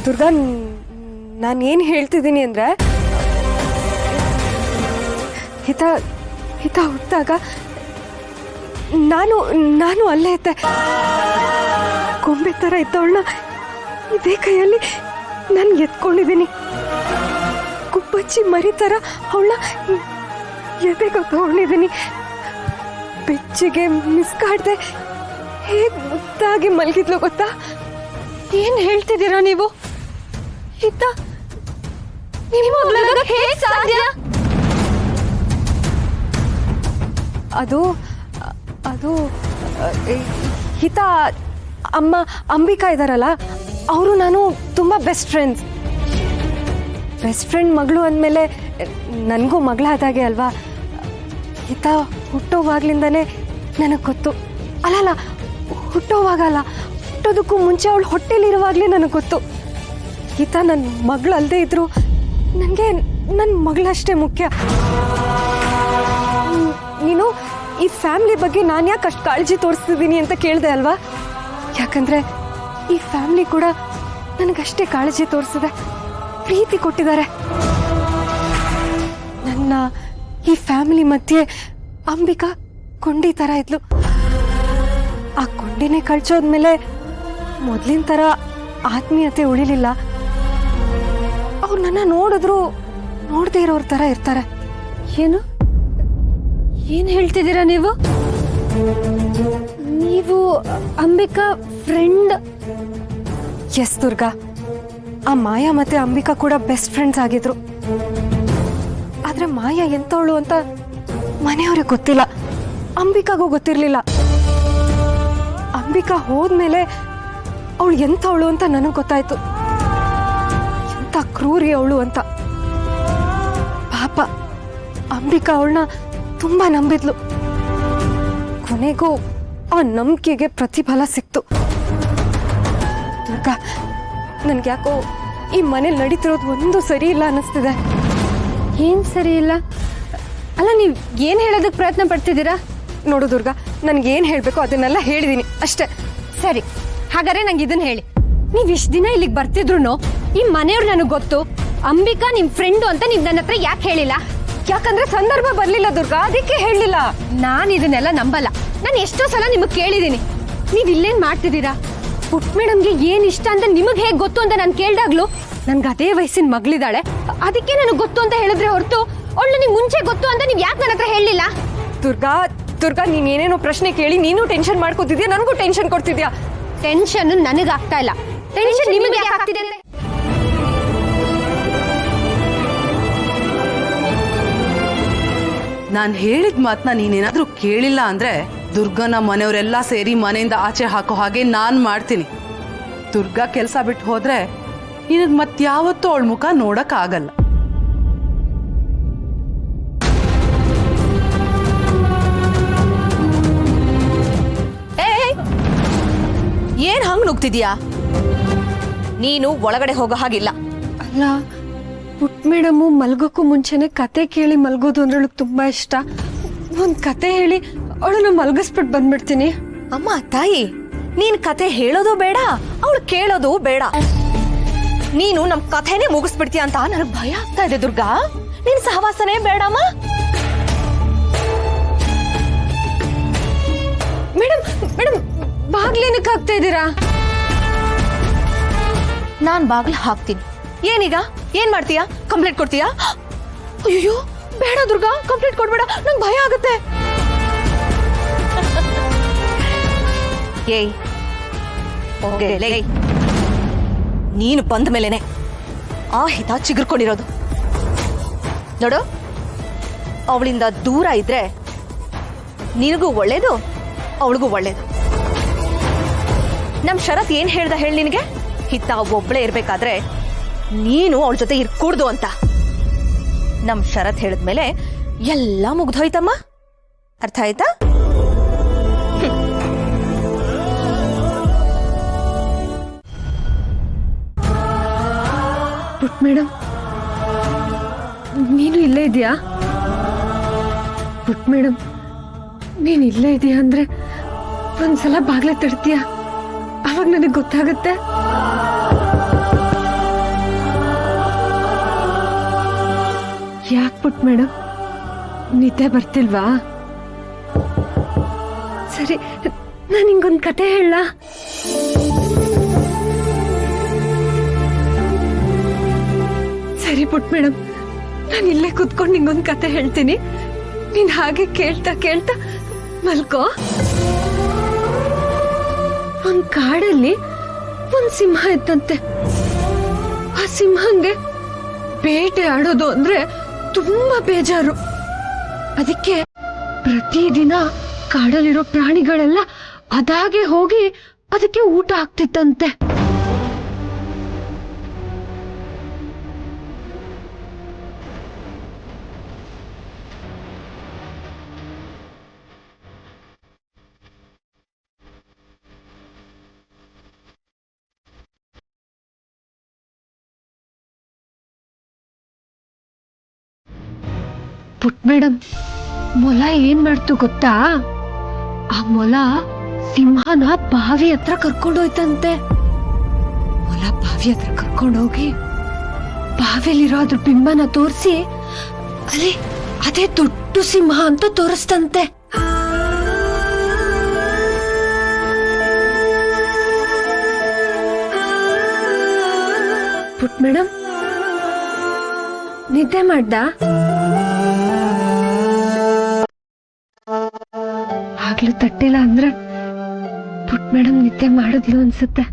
ದುರ್ಗಾ, ನಾನು ಏನು ಹೇಳ್ತಿದ್ದೀನಿ ಅಂದರೆ, ಹಿತ ಹುಟ್ಟಾಗ ನಾನು ಅಲ್ಲೇ ಇದ್ದೆ. ಗೊಂಬೆ ಥರ ಇದ್ದವಳನ್ನ ಇದೇ ಕೈಯಲ್ಲಿ ನಾನು ಎತ್ಕೊಂಡಿದ್ದೀನಿ. ಗುಬ್ಬಚ್ಚಿ ಮರಿ ಥರ ಅವಳನ್ನ ಎದೆಗೆ ತಗೊಂಡಿದ್ದೀನಿ. ಬೆಚ್ಚಿಗೆ ಮಿಸ್ಕಾಡ್ದೆ ಹೇಗೆ ಮುದ್ದಾಗಿ ಮಲಗಿದ್ಲು ಗೊತ್ತಾ? ಏನು ಹೇಳ್ತಿದ್ದೀರಾ ನೀವು? ಹಿತ ನಿಮ್ಮ ಹೇಗೆ ಸಾಧ್ಯ? ಅದು ಹಿತ ಅಂಬಿಕಾ ಇದ್ದಾರಲ್ಲ, ಅವರು ನಾನು ತುಂಬ ಬೆಸ್ಟ್ ಫ್ರೆಂಡ್ ಮಗಳು ಅಂದಮೇಲೆ ನನಗೂ ಮಗಳಾದಾಗೆ ಅಲ್ವಾ. ಹಿತ ಹುಟ್ಟೋವಾಗ್ಲಿಂದನೇ ನನಗೆ ಗೊತ್ತು. ಅಲ್ಲ, ಹುಟ್ಟೋವಾಗಲ್ಲ, ಹುಟ್ಟೋದಕ್ಕೂ ಮುಂಚೆ ಅವಳು ಹೊಟ್ಟೆಲಿರುವಾಗಲೇ ನನಗೆ ಗೊತ್ತು. ಹಿತ ನನ್ನ ಮಗಳು ಅಲ್ಲದೆ ಇದ್ರು ನನಗೆ ನನ್ನ ಮಗಳಷ್ಟೇ ಮುಖ್ಯ. ನೀನು ಈ ಫ್ಯಾಮಿಲಿ ಬಗ್ಗೆ ನಾನು ಯಾಕೆ ಅಷ್ಟು ಕಾಳಜಿ ತೋರಿಸ್ತಿದ್ದೀನಿ ಅಂತ ಕೇಳಿದೆ ಅಲ್ವಾ? ಯಾಕಂದರೆ ಈ ಫ್ಯಾಮಿಲಿ ಕೂಡ ನನಗಷ್ಟೇ ಕಾಳಜಿ ತೋರಿಸಿದೆ, ಪ್ರೀತಿ ಕೊಟ್ಟಿದ್ದಾರೆ. ನನ್ನ ಈ ಫ್ಯಾಮಿಲಿ ಮಧ್ಯೆ ಅಂಬಿಕಾ ಕೊಂಡಿ ಥರ ಇದ್ಲು. ಆ ಕೊಂಡಿನೇ ಕಳ್ಚೋದ್ಮೇಲೆ ಮೊದಲಿನ ಥರ ಆತ್ಮೀಯತೆ ಉಳಿಲಿಲ್ಲ. ಅವ್ರು ನನ್ನ ನೋಡಿದ್ರು ನೋಡದೇ ಇರೋರ ಥರ ಇರ್ತಾರೆ. ಏನು ಹೇಳ್ತಿದ್ದೀರಾ ನೀವು? ನೀವು ಅಂಬಿಕಾ ಫ್ರೆಂಡ್? ಎಸ್ ದುರ್ಗಾ, ಆ ಮಾಯಾ ಮತ್ತೆ ಅಂಬಿಕಾ ಕೂಡ ಬೆಸ್ಟ್ ಫ್ರೆಂಡ್ಸ್ ಆಗಿದ್ರು. ಆದ್ರೆ ಮಾಯಾ ಎಂತವಳು ಅಂತ ಮನೆಯವ್ರಿಗೆ ಗೊತ್ತಿಲ್ಲ, ಅಂಬಿಕಾಗೂ ಗೊತ್ತಿರಲಿಲ್ಲ. ಅಂಬಿಕಾ ಹೋದ್ಮೇಲೆ ಅವಳು ಎಂತವಳು ಅಂತ ನನಗೆ ಗೊತ್ತಾಯ್ತು. ಎಂತ ಕ್ರೂರಿ ಅವಳು ಅಂತ. ಪಾಪ ಅಂಬಿಕಾ ಅವಳನ್ನ ತುಂಬಾ ನಂಬಿದ್ಲು. ಕೊನೆಗೂ ಆ ನಂಬಿಕೆಗೆ ಪ್ರತಿಫಲ ಸಿಕ್ತು. ದುರ್ಗಾ, ನನ್ಗ್ಯಾಕೋ ಈ ಮನೇಲಿ ನಡೀತಿರೋದು ಒಂದು ಸರಿ ಇಲ್ಲ ಅನ್ನಿಸ್ತಿದೆ. ಏನ್ ಸರಿ ಇಲ್ಲ? ಅಲ್ಲ, ನೀವು ಏನ್ ಹೇಳೋದಕ್ಕೆ ಪ್ರಯತ್ನ ಪಡ್ತಿದ್ದೀರಾ? ನೋಡು ದುರ್ಗಾ, ನನ್ಗೇನು ಹೇಳಬೇಕು ಅದನ್ನೆಲ್ಲ ಹೇಳಿದೀನಿ ಅಷ್ಟೇ. ಸರಿ, ಹಾಗಾದ್ರೆ ನಂಗೆ ಇದನ್ನ ಹೇಳಿ. ನೀವ್ ಇಷ್ಟ ದಿನ ಇಲ್ಲಿಗೆ ಬರ್ತಿದ್ರು ಈ ಮನೆಯವ್ರು ನನಗೆ ಗೊತ್ತು, ಅಂಬಿಕಾ ನಿಮ್ ಫ್ರೆಂಡು ಅಂತ ನೀವ್ ನನ್ನ ಹತ್ರ ಯಾಕೆ ಹೇಳಿಲ್ಲ? ಯಾಕಂದ್ರೆ ಸಂದರ್ಭ ಬರ್ಲಿಲ್ಲ ದುರ್ಗಾ, ಅದಕ್ಕೆ ಹೇಳಿಲ್ಲ. ನಾನು ಇದನ್ನೆಲ್ಲ ನಂಬಲ್ಲ. ನಾನು ಎಷ್ಟೋ ಸಲ ನಿಮಗೆ ಕೇಳಿದೀನಿ, ನೀವ್ ಇಲ್ಲೇನ್ ಮಾಡ್ತಿದ್ದೀರಾ? ಪುಟ್ ಮೇಡಮ್ಗೆ ಏನ್ ಇಷ್ಟ ಅಂತ ನಿಮಗೆ ಹೇಗೆ ಗೊತ್ತು ಅಂತ ನಾನು ಕೇಳ್ದಾಗ್ಲು ನನ್ಗೆ ಅದೇ ವಯಸ್ಸಿನ ಮಗಳಿದ್ದಾಳೆ, ಅದಕ್ಕೆ ನನಗೆ ಗೊತ್ತು ಅಂತ ಹೇಳಿದ್ರೆ ಹೊರತು ಅವಳು ನಿಮ್ಗೆ ಮುಂಚೆ ಗೊತ್ತು ಅಂತ ನೀವ್ ಯಾಕೆ ನನ್ನ ಹತ್ರ ಹೇಳಿಲ್ಲ? ದುರ್ಗಾ, ನೀನ್ ಏನೇನೋ ಪ್ರಶ್ನೆ ಕೇಳಿ ನೀನು ಟೆನ್ಷನ್ ಮಾಡ್ಕೋತಿದ್ಯಾ, ನನಗೂ ಟೆನ್ಷನ್ ಕೊಡ್ತಿದ್ಯಾ. ಟೆನ್ಷನ್ ನನಗೆ ಆಗ್ತಾ ಇಲ್ಲ, ಟೆನ್ಷನ್ ನಿಮಗೆ ಯಾಕೆ ಆಗ್ತಿದೆ? ನಾನು ಹೇಳಿದ ಮಾತನ್ನ ನೀನೇನಾದ್ರೂ ಕೇಳಿಲ್ಲ ಅಂದ್ರೆ ದುರ್ಗನ ಮನೆಯವರೆಲ್ಲ ಸೇರಿ ಮನೆಯಿಂದ ಆಚೆ ಹಾಕೋ ಹಾಗೆ ನಾನು ಮಾಡ್ತೀನಿ. ದುರ್ಗಾ ಕೆಲಸ ಬಿಟ್ಟು ಹೋದ್ರೆ ನಿನಗೆ ಮತ್ಯಾವತ್ತೂ ಅವಳ ಮುಖ ನೋಡಕ್ ಆಗಲ್ಲ. ಏನ್ ಹಂಗ್ ನುಗ್ತಿದ್ಯಾ? ನೀನು ಒಳಗಡೆ ಹೋಗೋ ಹಾಗಿಲ್ಲ. ಅಲ್ಲ, ಪುಟ್ ಮೇಡಮು ಮಲ್ಗೋಕ್ಕೂ ಮುಂಚೆನೆ ಕತೆ ಕೇಳಿ ಮಲ್ಗೋದು ಅಂದ್ರೆ ಅವಳಿಗೆ ತುಂಬಾ ಇಷ್ಟ. ಒಂದ್ ಕತೆ ಹೇಳಿ ಅವಳನ್ನ ಮಲ್ಗಿಸ್ಬಿಟ್ಟು ಬಂದ್ಬಿಡ್ತೀನಿ. ಅಮ್ಮ ತಾಯಿ, ನೀನ್ ಕತೆ ಹೇಳೋದು ಬೇಡ, ಅವಳು ಕೇಳೋದು ಬೇಡ. ನೀನು ನಮ್ ಕಥೆನೇ ಮುಗಿಸ್ಬಿಡ್ತೀಯ ಅಂತ ನನಗ್ ಭಯ ಆಗ್ತಾ ಇದೆ ದುರ್ಗಾ. ನಿನ್ ಸಹವಾಸನೇ ಬೇಡಮ್ಮ. ಮೇಡಮ್ ಬಾಗ್ಲೇನಕ್ಕೆ ಹಾಕ್ತಾ ಇದ್ದೀರಾ? ನಾನ್ ಬಾಗ್ಲು ಹಾಕ್ತೀನಿ. ಏನೀಗ ಏನ್ ಮಾಡ್ತೀಯಾ? ಕಂಪ್ಲೇಂಟ್ ಕೊಡ್ತೀಯಾ? ಅಯ್ಯೋ ಬೇಡ ದುರ್ಗಾ, ಕಂಪ್ಲೇಂಟ್ ಕೊಡ್ಬೇಡ, ನಂಗೆ ಭಯ ಆಗುತ್ತೆ. ಏಯ್ ಹೋಗಲೇ, ನೀನು ಬಂದ ಮೇಲೆನೆ ಆ ಹಿತ ಚಿಗುರ್ಕೊಂಡಿರೋದು. ನೋಡು, ಅವಳಿಂದ ದೂರ ಇದ್ರೆ ನಿನಗೂ ಒಳ್ಳೇದು, ಅವಳಿಗೂ ಒಳ್ಳೇದು. ನಮ್ ಶರತ್ ಏನ್ ಹೇಳ್ದ ಹೇಳಿ ನಿನಗೆ? ಹಿತ ಒಬ್ಳೇ ಇರ್ಬೇಕಾದ್ರೆ ನೀನು ಅವಳ ಜೊತೆ ಇರ್ಕೂಡ್ದು ಅಂತ. ನಮ್ ಶರತ್ ಹೇಳಿದ್ಮೇಲೆ ಎಲ್ಲ ಮುಗ್ದೋಯ್ತಮ್ಮ, ಅರ್ಥ ಆಯ್ತಾ? ಪುಟ್ ಮೇಡಮ್, ನೀನು ಇಲ್ಲೇ ಇದೆಯಾ? ಪುಟ್ ಮೇಡಮ್, ನೀನು ಇಲ್ಲೇ ಇದೆಯಾ ಅಂದ್ರೆ ಒಂದ್ಸಲ ಬಾಗ್ಲ ತಡ್ತೀಯಾ? ಅವಾಗ ನನಗೆ ಗೊತ್ತಾಗುತ್ತೆ. ಮೇಡಮ್ ನಿದ್ದೆ ಬರ್ತಿಲ್ವಾ? ಸರಿ, ನಾನು ಹಿಂಗೊಂದು ಕತೆ ಹೇಳ. ಸರಿ ಪುಟ್ ಮೇಡಮ್, ನಾನು ಇಲ್ಲೇ ಕುತ್ಕೊಂಡು ನಿಂಗೊಂದು ಕತೆ ಹೇಳ್ತೀನಿ. ನೀನ್ ಹಾಗೆ ಕೇಳ್ತಾ ಕೇಳ್ತಾ ಮಲ್ಕೋ. ಒಂದ್ ಕಾಡಲ್ಲಿ ಒಂದ್ ಸಿಂಹ ಇತ್ತಂತೆ. ಆ ಸಿಂಹಂಗೆ ಬೇಟೆ ಆಡೋದು ಅಂದ್ರೆ ತುಂಬಾ ಬೇಜಾರು. ಅದಕ್ಕೆ ಪ್ರತಿದಿನ ಕಾಡಲ್ಲಿರೋ ಪ್ರಾಣಿಗಳೆಲ್ಲ ಅದಾಗೆ ಹೋಗಿ ಅದಕ್ಕೆ ಊಟ ಹಾಕ್ತಿತ್ತಂತೆ. ಪುಟ್ ಮೇಡಮ್, ಮೊಲ ಏನ್ ಮಾಡ್ತು ಗೊತ್ತಾ? ಆ ಮೊಲ ಸಿಂಹನ ಬಾವಿ ಹತ್ರ ಕರ್ಕೊಂಡೋಯ್ತಂತೆ. ಮೊಲ ಬಾವಿ ಹತ್ರ ಕರ್ಕೊಂಡೋಗಿ ಬಾವಿಲಿರೋ ಅದ್ರ ಬಿಂಬನ ತೋರಿಸಿ ಅರೆ ಅದೇ ದೊಡ್ಡ ಸಿಂಹ ಅಂತ ತೋರಿಸ್ತಂತೆ. ಪುಟ್ ಮೇಡಮ್ ನಿದ್ದೆ ಮಾಡ್ದ? ಆಗ್ಲೂ ತಟ್ಟಿಲ್ಲ ಅಂದ್ರೆ ಪುಟ್ ಮೇಡಮ್ ನಿದ್ದೆ ಮಾಡಿದ್ಲು ಅನ್ಸುತ್ತೆ.